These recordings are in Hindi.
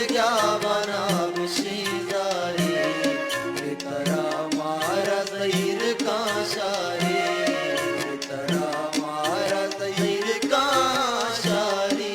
क्या बना शेजारी तरा मारा तैर का शारी तरा मारा तैर का शारी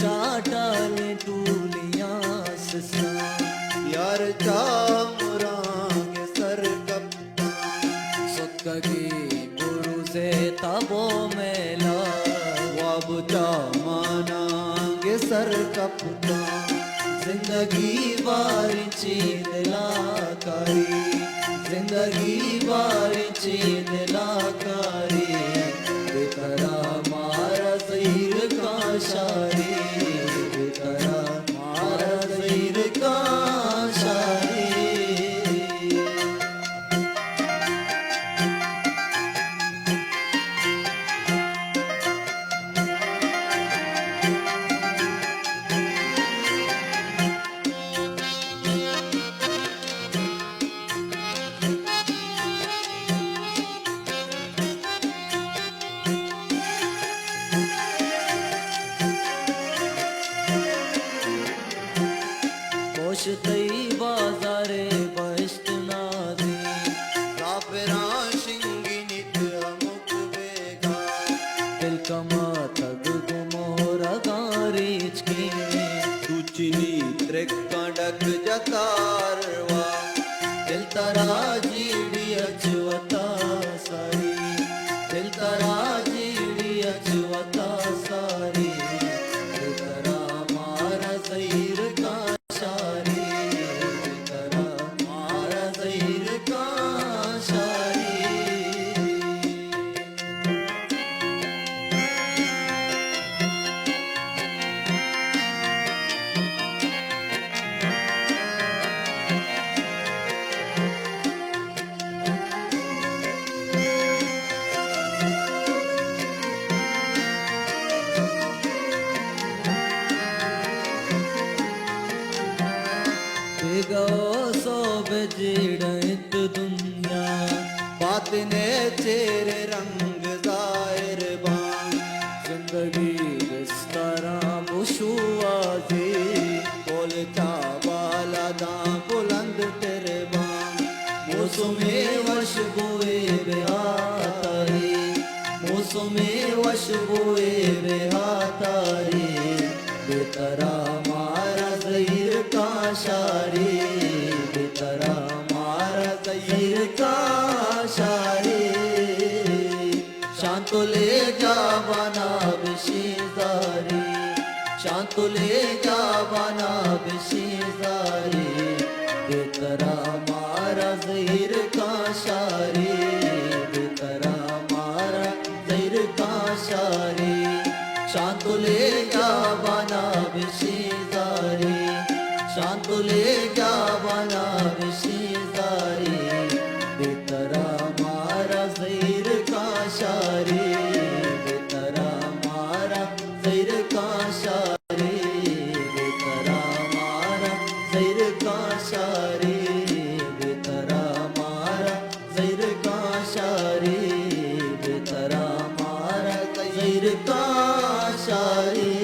चाटाले टूलियां ससा यार चामुरांगे सर कप्पा सुक्की गुरु से तबो मेला वाब चामानांगे सर कप्पा जिंदगी बारी दिलाकारी जिंदगी बारी दिलाकारी बेतरा मारा सैर का शारी बेतरा मारा सैर का शारी तई बाजारे बहिष्ट नादी काफिरा शिंगी नित अमुक बेगा दिल कमा तग गुमोरा गारीच की तुचनी त्रिक कंडक जतारवा दिल तरा जीड़ी अचवता सारी दिल तरा जीड़ी अचवता सारी दिल तरा मारा सैर का गो सो बजीड़त दुनिया बात ने चेरे रंग जाहिर बान जिंदगी बिस्तरा बुशुआ जी बोलता बाला दा बुलंद तेरे बान मौसमे वश बोए बेहातारी मौसमे वश बोए बेहातारी बेतरा मारा ज़हीर का शारी बेतरा मारा ज़हीर का शारी शांतो ले जा बना बिशीजारी शांतो ले जा बना बिशीजारी बेतरा मारा ज़हीर का शारी बेतरा मारा ज़हीर का शारी शांतो ले जा बना बिशीजारी शांतो ले जा बना बिशीजारी बेतरा मारा ज़हीर का शारी बेतरा मारा ज़हीर का शारी बेतरा मारा ज़हीर का शारी बेतरा मारा ज़हीर का शारी बेतरा मारा ज़हीर का शारी।